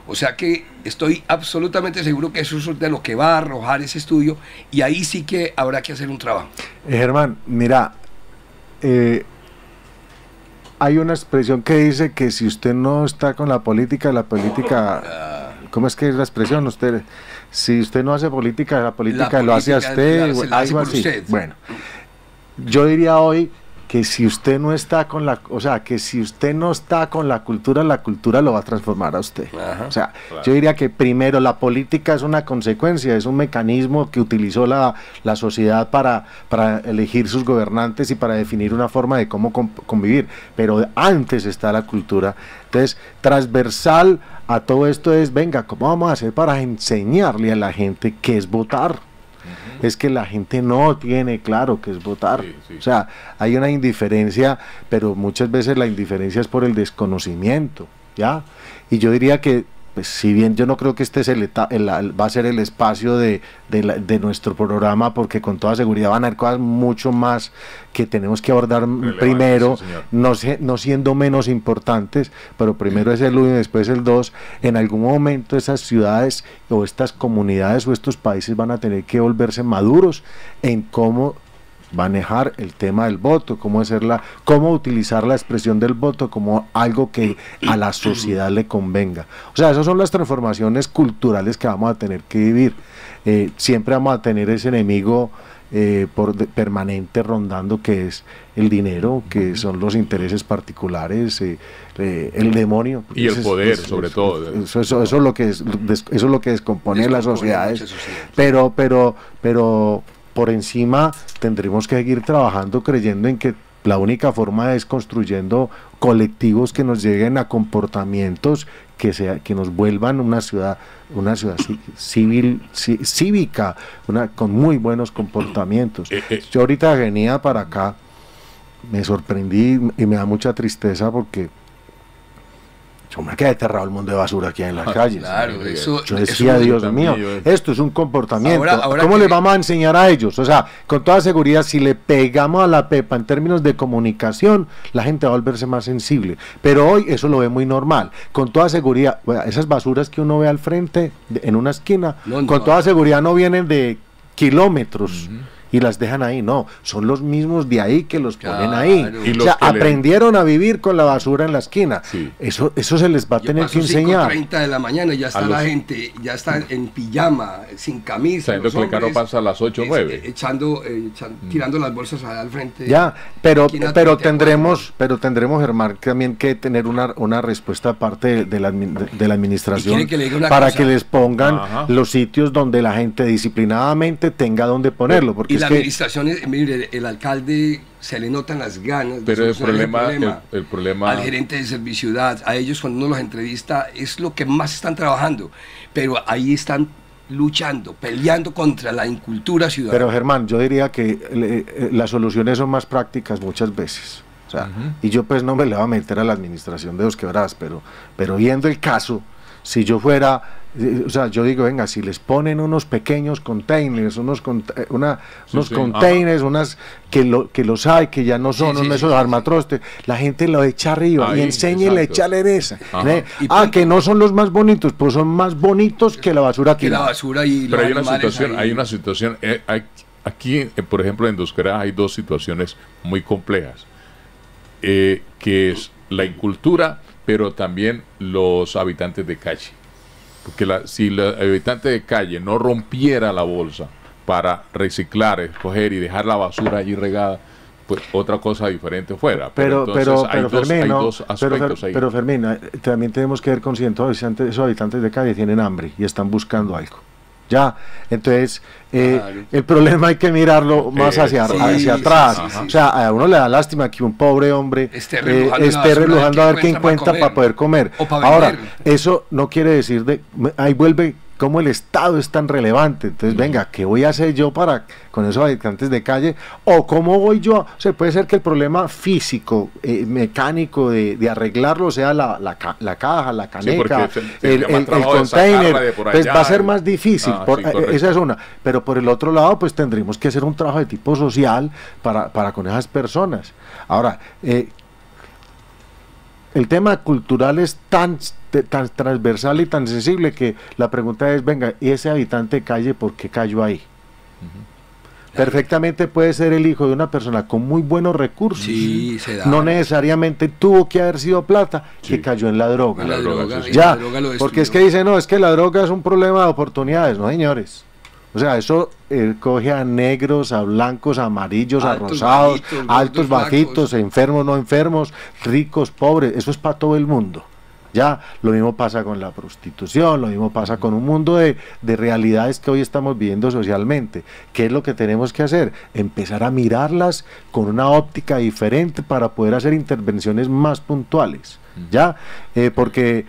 O sea que estoy absolutamente seguro que eso es de lo que va a arrojar ese estudio, y ahí sí que habrá que hacer un trabajo. Germán, mira, hay una expresión que dice que si usted no está con la política, ¿cómo es que es la expresión? Si usted no hace política, la política lo hace a usted, algo así. Bueno, yo diría hoy que si usted no está con la cultura lo va a transformar a usted. Ajá, o sea, claro. Yo diría que primero la política es una consecuencia, es un mecanismo que utilizó la sociedad para elegir sus gobernantes y para definir una forma de cómo convivir, pero antes está la cultura. Entonces, transversal a todo esto es, venga, ¿cómo vamos a hacer para enseñarle a la gente qué es votar? Es que la gente no tiene claro qué es votar. Sí. O sea, hay una indiferencia, pero muchas veces la indiferencia es por el desconocimiento, ¿ya? Y yo diría que, pues, si bien yo no creo que este es va a ser el espacio de nuestro programa, porque con toda seguridad van a haber cosas mucho más que tenemos que abordar primero, sí, no siendo menos importantes, pero primero es el 1 y después el 2. En algún momento esas ciudades o estas comunidades o estos países van a tener que volverse maduros en cómo manejar el tema del voto, cómo utilizar la expresión del voto como algo que a la sociedad le convenga. O sea, esas son las transformaciones culturales que vamos a tener que vivir. Siempre vamos a tener ese enemigo permanente rondando, que es el dinero, que son los intereses particulares, el demonio y el poder, sobre todo. Eso es lo que descompone las sociedades. Pero por encima tendremos que seguir trabajando creyendo en que la única forma es construyendo colectivos que nos lleguen a comportamientos que nos vuelvan una ciudad cívica, con muy buenos comportamientos. Yo ahorita venía para acá, me sorprendí y me da mucha tristeza porque yo me quedé aterrado el mundo de basura aquí en las calles. Claro, Yo decía, Dios mío, esto es un comportamiento. Ahora ¿Cómo le vamos a enseñar a ellos? O sea, con toda seguridad, si le pegamos a la pepa en términos de comunicación, la gente va a volverse más sensible. Pero hoy eso lo ve muy normal. Con toda seguridad, esas basuras que uno ve al frente, en una esquina, con toda seguridad no vienen de kilómetros. Y las dejan ahí, no, son los mismos de ahí que los ponen ahí. Y o sea, aprendieron a vivir con la basura en la esquina. Sí. Eso se les va a tener que enseñar. 5:30 de la mañana y ya está la gente, ya está en pijama, sin camisa. Sabiendo que el carro pasa a las 8 o 9. Tirando las bolsas al frente. Ya, pero tendremos, Germán, también que tener una respuesta aparte de la administración para que les pongan los sitios donde la gente disciplinadamente tenga donde ponerlo. Porque la administración, mire, el alcalde se le notan las ganas. Pero el problema al gerente de Serviciudad, a ellos cuando uno los entrevista, es lo que más están trabajando. Pero ahí están luchando, peleando contra la incultura ciudadana. Pero Germán, yo diría que las soluciones son más prácticas muchas veces. O sea, y yo pues no me le voy a meter a la administración de Dos Quebradas, pero viendo el caso, si yo fuera... O sea, yo digo, venga, si les ponen unos pequeños containers, unos containers, que los hay, que ya no son esos armatrostes, la gente lo echa arriba y enséñele a echarle en esa. Que no son los más bonitos, pues son más bonitos que la basura que la basura y pero hay una situación, aquí, por ejemplo, en Dos Quebradas hay dos situaciones muy complejas, que es la incultura, pero también los habitantes de calle. Porque si el habitante de calle no rompiera la bolsa para reciclar, escoger y dejar la basura allí regada, pues otra cosa diferente fuera. Pero entonces hay Fermín, dos aspectos ahí. pero Fermín, también tenemos que ver conscientes, esos habitantes de calle tienen hambre y están buscando algo. Ya, entonces Claro. el problema hay que mirarlo más hacia atrás. sí. O sea, a uno le da lástima que un pobre hombre Esté relojando a ver qué encuentra para poder comer. O para Ahora, vender. eso no quiere decir ahí vuelve cómo el Estado es tan relevante. Entonces, venga, ¿qué voy a hacer yo con esos habitantes de calle? O cómo voy yo, o sea, puede ser que el problema físico, mecánico de arreglarlo sea la caja, la caneca, el container, pues va a ser más difícil. Esa es una. Pero por el otro lado, pues tendríamos que hacer un trabajo de tipo social para con esas personas. Ahora, el tema cultural es tan transversal y tan sensible que la pregunta es, venga, ¿y ese habitante de calle por qué cayó ahí? Perfectamente puede ser el hijo de una persona con muy buenos recursos. Sí, se da. No necesariamente tuvo que haber sido plata, que cayó en la droga. La droga, sí. Ya, la droga lo porque es que destruyó. dicen, no, es que la droga es un problema de oportunidades. No, señores. O sea, eso coge a negros, a blancos, a amarillos, a Altos, rosados, bajitos, altos, gordos, bajitos, flacos. enfermos, no enfermos, ricos, pobres. Eso es para todo el mundo. Ya, lo mismo pasa con la prostitución, lo mismo pasa con un mundo de realidades que hoy estamos viviendo socialmente. ¿Qué es lo que tenemos que hacer? Empezar a mirarlas con una óptica diferente para poder hacer intervenciones más puntuales. ¿Ya? Porque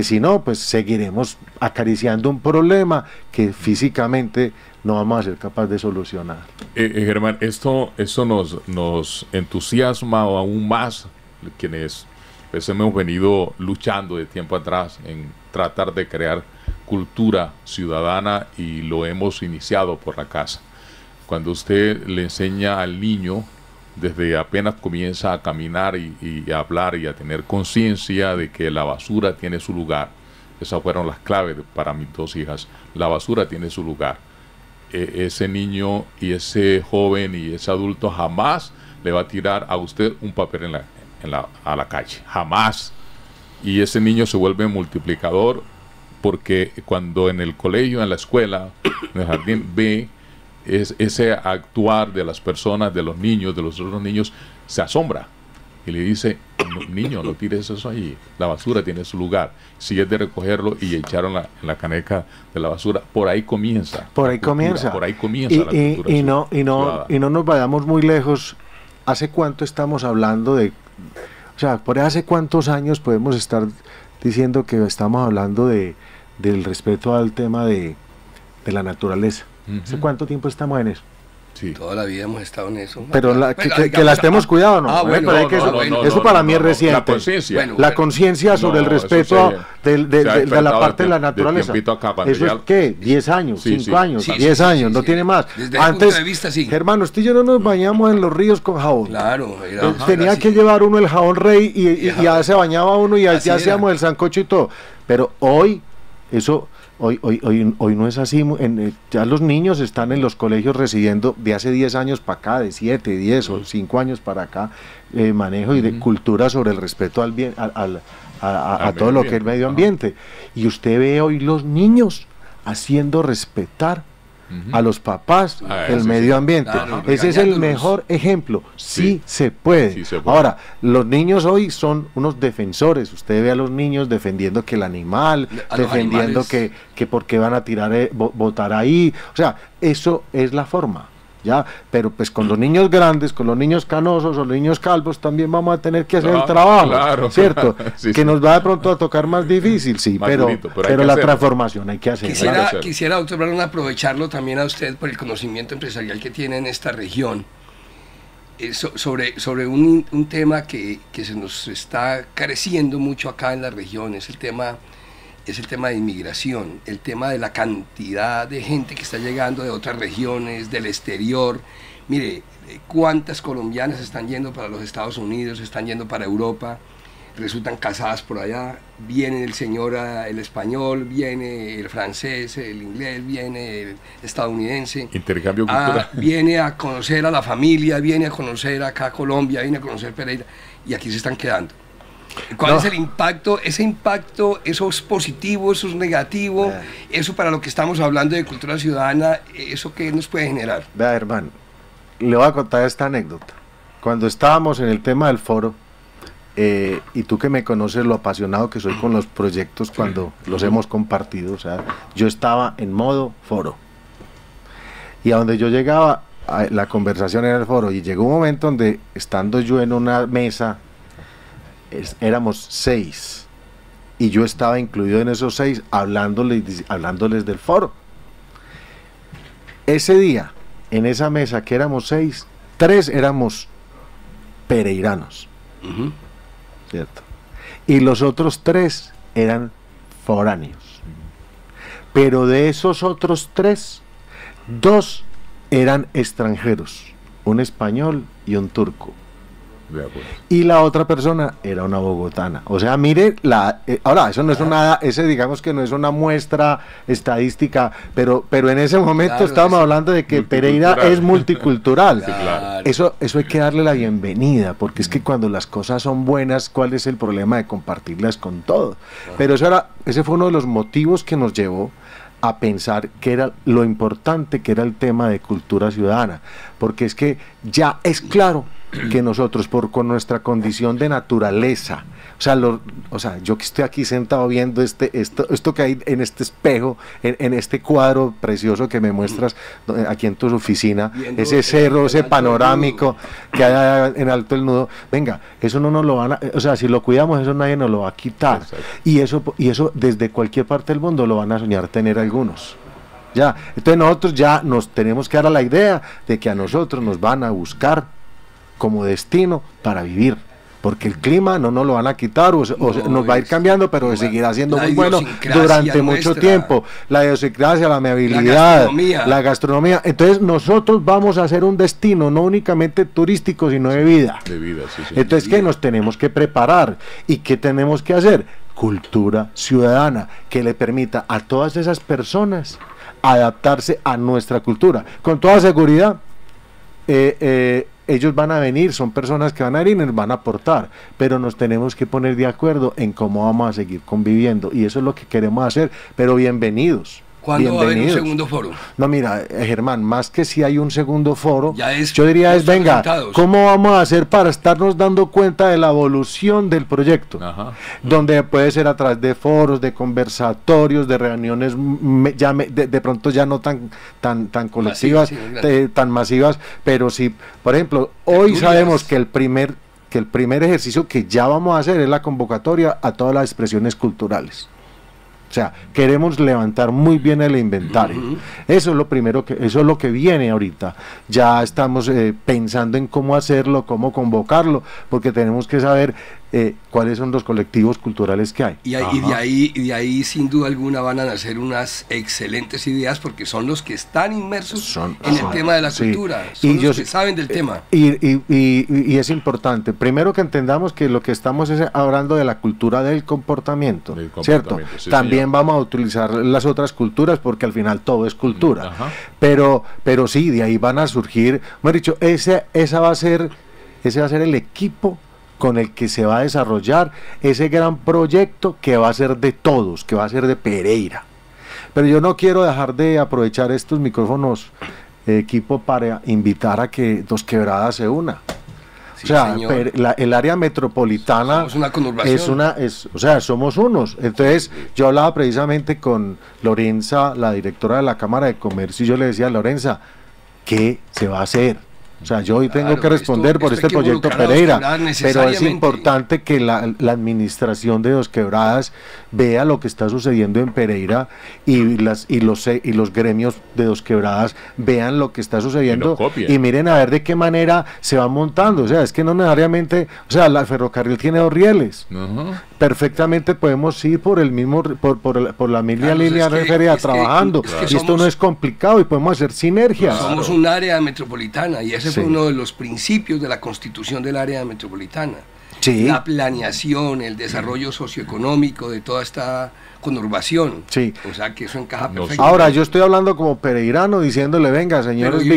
si no, pues seguiremos acariciando un problema que físicamente no vamos a ser capaces de solucionar. Germán, esto nos entusiasma aún más quienes pues hemos venido luchando de tiempo atrás en tratar de crear cultura ciudadana y lo hemos iniciado por la casa. Cuando usted le enseña al niño desde apenas comienza a caminar y a hablar y a tener conciencia de que la basura tiene su lugar, esas fueron las claves para mis dos hijas, la basura tiene su lugar. Ese niño y ese joven y ese adulto jamás le va a tirar a usted un papel a la calle, jamás. Y ese niño se vuelve multiplicador porque cuando en el colegio, en la escuela, en el jardín ve ese actuar de las personas, de los niños, de los otros niños, se asombra y le dice, niño, no tires eso ahí, la basura tiene su lugar. Si es de recogerlo y echarlo en la caneca de la basura, por ahí comienza. Por ahí comienza. Por ahí comienza la cultura y no nos vayamos muy lejos. ¿Hace cuánto estamos hablando de, o sea, por hace cuántos años podemos estar diciendo que estamos hablando del respeto al tema de la naturaleza? ¿Hace cuánto tiempo estamos en eso? Sí. Toda la vida hemos estado en eso. Pero que la estemos cuidado, ¿no? Bueno, eso para mí es reciente. La conciencia. Bueno, La conciencia sobre el respeto de la parte de la naturaleza. ¿Eso es qué? 10 años, 5 años, 10 años, no tiene más. Desde ese Antes, punto de vista, sí. hermano, usted y yo no nos bañamos en los ríos con jabón. Claro. Tenía que llevar uno el jabón rey y ya se bañaba uno y Así ya era. hacíamos el sancocho y todo. Pero hoy, eso... Hoy no es así. Ya los niños están en los colegios recibiendo de hace 10 años para acá, de 7, 10 o 5 años para acá, manejo y de cultura sobre el respeto al bien, a todo lo que es el medio ambiente. Y usted ve hoy los niños haciendo respetar a los papás el medio ambiente. Claro, ese es el mejor ejemplo. Sí se puede. Sí se puede. Ahora, los niños hoy son unos defensores. Usted ve a los niños defendiendo que el animal, defendiendo que porque van a tirar, botar ahí. O sea, eso es la forma. ¿Ya? Pero pues con los niños grandes, con los niños canosos o los niños calvos también vamos a tener que hacer el trabajo, claro, ¿cierto? sí, que nos va de pronto a tocar más difícil, sí, más pero durito, pero la hacerlo. transformación hay que hacerla. Quisiera, doctor Brown, aprovecharlo también a usted por el conocimiento empresarial que tiene en esta región sobre un tema que se nos está careciendo mucho acá en la región, es el tema de inmigración, el tema de la cantidad de gente que está llegando de otras regiones, del exterior. Mire, cuántas colombianas están yendo para los Estados Unidos, están yendo para Europa, resultan casadas por allá, viene el señor el español, viene el francés, el inglés, viene el estadounidense. Intercambio cultural. Viene a conocer a la familia, viene a conocer acá Colombia, viene a conocer Pereira, y aquí se están quedando. ¿Cuál es el impacto? Ese impacto, ¿eso es positivo, eso es negativo? Eso para lo que estamos hablando de cultura ciudadana, ¿eso qué nos puede generar? Vea, hermano, le voy a contar esta anécdota. cuando estábamos en el tema del foro, y tú que me conoces lo apasionado que soy con los proyectos cuando los hemos compartido, o sea, yo estaba en modo foro. Y a donde yo llegaba, la conversación era el foro, y llegó un momento donde, estando yo en una mesa, éramos 6, y yo estaba incluido en esos 6, hablándoles del foro. Ese día, en esa mesa que éramos 6, 3 éramos pereiranos, ¿cierto? Y los otros 3 eran foráneos. Pero de esos otros 3, 2 eran extranjeros, un español y un turco. Y la otra persona era una bogotana. O sea, mire, ahora, eso no es digamos que no es una muestra estadística, pero en ese momento estábamos hablando de que Pereira es multicultural. Sí, claro. Eso hay que darle la bienvenida, porque es que cuando las cosas son buenas, ¿cuál es el problema de compartirlas con todo? Pero ese fue uno de los motivos que nos llevó a pensar que era lo importante que era el tema de cultura ciudadana, porque es que ya es claro que nosotros con nuestra condición de naturaleza, o sea, yo que estoy aquí sentado viendo esto que hay en este espejo, en este cuadro precioso que me muestras aquí en tu oficina, viendo ese cerro, ese panorámico que hay en Alto el Nudo, venga, eso no nos lo van a, o sea, si lo cuidamos, eso nadie nos lo va a quitar. Y eso desde cualquier parte del mundo lo van a soñar tener algunos. Ya, entonces nosotros ya nos tenemos que dar a la idea de que a nosotros nos van a buscar como destino para vivir, porque el clima no nos lo van a quitar, nos va a ir cambiando, pero seguirá siendo muy bueno durante mucho tiempo. La idiosincrasia, la amabilidad, la gastronomía. Entonces nosotros vamos a ser un destino no únicamente turístico, sino de vida. Entonces, ¿qué nos tenemos que preparar? ¿Y qué tenemos que hacer? Cultura ciudadana, que le permita a todas esas personas adaptarse a nuestra cultura. Con toda seguridad, ellos van a venir, son personas que van a venir y nos van a aportar, pero nos tenemos que poner de acuerdo en cómo vamos a seguir conviviendo, y eso es lo que queremos hacer. Pero bienvenidos. ¿Cuándo va a haber un segundo foro? No, mira, Germán, más que si hay un segundo foro, yo diría venga, ¿cómo vamos a hacer para estarnos dando cuenta de la evolución del proyecto? Donde puede ser a través de foros, de conversatorios, de reuniones de pronto ya no tan colectivas, tan masivas, pero sí, por ejemplo, hoy sabemos que el primer ejercicio que ya vamos a hacer es la convocatoria a todas las expresiones culturales. O sea, queremos levantar muy bien el inventario. Eso es lo primero eso es lo que viene ahorita. Ya estamos pensando en cómo hacerlo, cómo convocarlo, porque tenemos que saber cuáles son los colectivos culturales que hay. Y de ahí sin duda alguna van a nacer unas excelentes ideas, porque son los que están inmersos en el tema de la cultura, son los que saben del tema. Y es importante, primero que entendamos que lo que estamos es hablando de la cultura del comportamiento, ¿cierto? Sí, también vamos a utilizar las otras culturas, porque al final todo es cultura. Pero sí, de ahí van a surgir, hemos dicho, ese va a ser el equipo con el que se va a desarrollar ese gran proyecto que va a ser de todos, que va a ser de Pereira. Pero yo no quiero dejar de aprovechar estos micrófonos, equipo, para invitar a que Dos Quebradas se una. Sí, o sea, el área metropolitana somos una conurbación. O sea, somos unos. Entonces, yo hablaba precisamente con Lorenza, la directora de la Cámara de Comercio, y yo le decía a Lorenza, ¿qué se va a hacer? O sea, yo hoy tengo que responder por este proyecto Pereira, pero es importante que la administración de Dos Quebradas vea lo que está sucediendo en Pereira, y los gremios de Dos Quebradas vean lo que está sucediendo y miren a ver de qué manera se va montando. O sea, es que no necesariamente, o sea, la ferrocarril tiene 2 rieles. Perfectamente podemos ir por el mismo por la misma línea férrea trabajando, y esto no es complicado y podemos hacer sinergias. Somos un área metropolitana, y ese fue uno de los principios de la constitución del área metropolitana. La planeación, el desarrollo socioeconómico de toda esta conurbación. O sea que eso encaja perfectamente. Ahora, yo estoy hablando como pereirano, diciéndole, venga, señores, y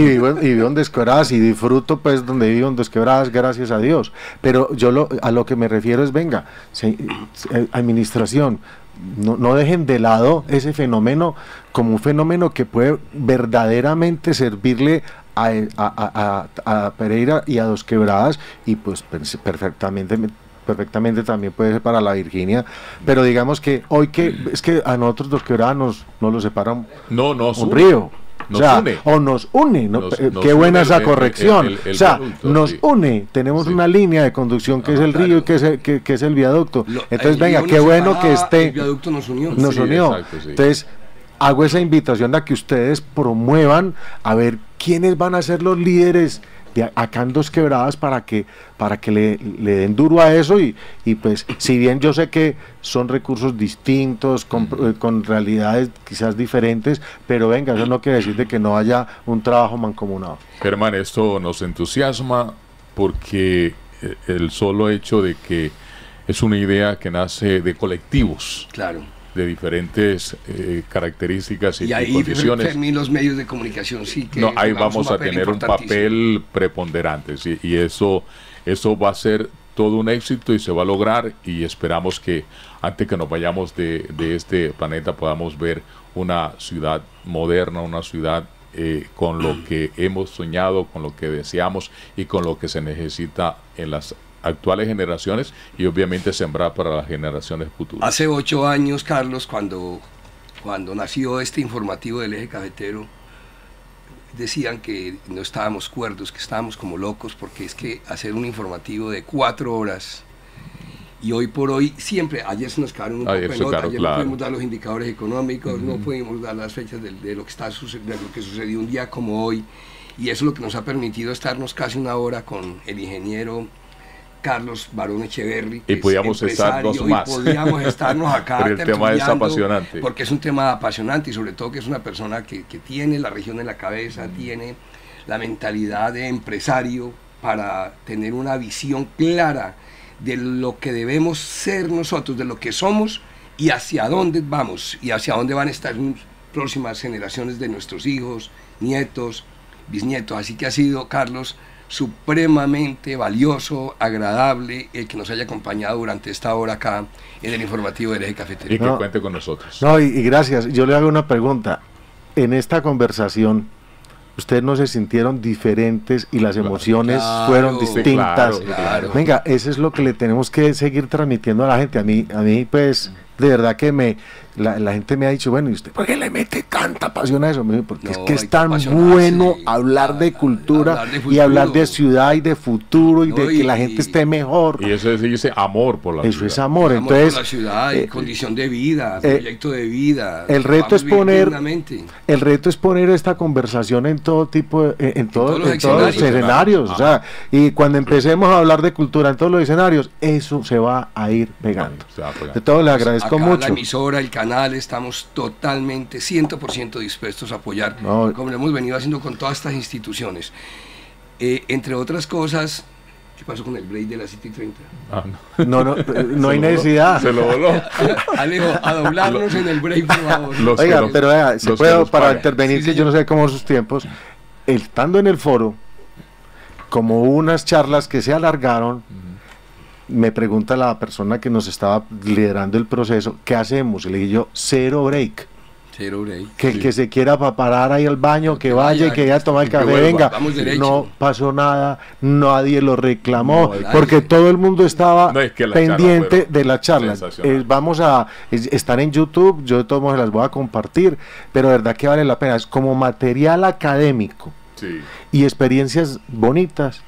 vivo en Dos Quebradas y disfruto pues donde vivo en Dos Quebradas, gracias a Dios. Pero yo a lo que me refiero es, venga, administración, no dejen de lado ese fenómeno como un fenómeno que puede verdaderamente servirle a Pereira y a Dos Quebradas, y pues perfectamente también puede ser para la Virginia, pero digamos que hoy es que a nosotros Dos Quebradas nos lo separa un río. Nos une, qué buena esa corrección. O sea, nos une, tenemos una línea de conducción que es el río y que es el viaducto. Entonces, venga, qué bueno que esté. El viaducto nos unió. Exacto, sí. Entonces, hago esa invitación a que ustedes promuevan a ver quiénes van a ser los líderes de acá en Dos Quebradas para que le den duro a eso y pues si bien yo sé que son recursos distintos con realidades quizás diferentes, pero venga, eso no quiere decir de que no haya un trabajo mancomunado. Germán, esto nos entusiasma porque el solo hecho de que es una idea que nace de colectivos. Claro. De diferentes características y ahí condiciones. Y los medios de comunicación sí que ahí vamos a tener un papel preponderante, ¿sí? Y eso va a ser todo un éxito y se va a lograr, y esperamos que antes que nos vayamos de este planeta podamos ver una ciudad moderna, una ciudad con lo que hemos soñado, con lo que deseamos y con lo que se necesita en las actuales generaciones, y obviamente sembrar para las generaciones futuras. Hace 8 años, Carlos, cuando nació este informativo del Eje Cafetero, decían que no estábamos cuerdos, que estábamos como locos, porque es que hacer un informativo de 4 horas, y hoy por hoy, siempre, ayer se nos quedaron un poco de nota, ayer no pudimos dar los indicadores económicos, no pudimos dar las fechas de lo que sucedió un día como hoy, y eso es lo que nos ha permitido estarnos casi 1 hora con el ingeniero Carlos Barón Echeverry, y podíamos estarnos más. Podíamos estarnos acá. Pero el tema es apasionante. Porque es un tema apasionante, y sobre todo que es una persona que tiene la región en la cabeza, tiene la mentalidad de empresario para tener una visión clara de lo que debemos ser nosotros, de lo que somos y hacia dónde vamos, y hacia dónde van a estar las próximas generaciones de nuestros hijos, nietos, bisnietos. Así que ha sido, Carlos, supremamente valioso, agradable el que nos haya acompañado durante esta hora acá en el informativo del Eje Cafetero. Y que cuente con nosotros. Y gracias. Yo le hago una pregunta. En esta conversación, ¿ustedes no se sintieron diferentes y las emociones fueron distintas? Claro. Venga, eso es lo que le tenemos que seguir transmitiendo a la gente. A mí pues, de verdad que la gente me ha dicho, bueno, ¿y usted por qué le mete tanta pasión a eso? Porque es que es tan bueno hablar de cultura y hablar de ciudad y de futuro y de que la gente esté mejor. Y eso dice amor por la ciudad. Eso es amor. Entonces, por la ciudad y condición de vida, proyecto de vida. El reto es poner esta conversación en todo tipo, en todos los escenarios. O sea, y cuando empecemos a hablar de cultura en todos los escenarios, eso se va a ir pegando. De todo le agradezco mucho. La emisora, el canal, estamos totalmente, 100% dispuestos a apoyar, como lo hemos venido haciendo con todas estas instituciones. Entre otras cosas, ¿qué pasó con el break de la City 30? No hay necesidad. Se lo voló. Alejo, a doblarnos en el break, por favor. Oiga, pero si puedo para intervenir, que yo no sé cómo son sus tiempos, estando en el foro, como hubo unas charlas que se alargaron, me pregunta la persona que nos estaba liderando el proceso, ¿qué hacemos? Y le dije yo, cero break. Que el que se quiera parar ahí al baño, que vaya, que vaya a tomar el café, venga. No pasó nada, nadie lo reclamó, porque todo el mundo estaba pendiente de la charla. Vamos a estar en YouTube, yo de todos modos las voy a compartir, pero de verdad que vale la pena, es como material académico y experiencias bonitas.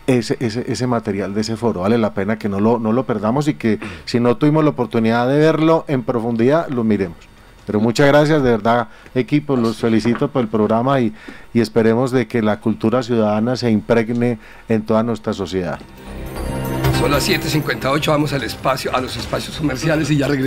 Ese material de ese foro vale la pena que no lo perdamos, y que si no tuvimos la oportunidad de verlo en profundidad, lo miremos. Pero muchas gracias, de verdad, equipo, los felicito por el programa y esperemos de que la cultura ciudadana se impregne en toda nuestra sociedad. Son las 7:58, vamos al espacio, a los espacios comerciales y ya regresamos.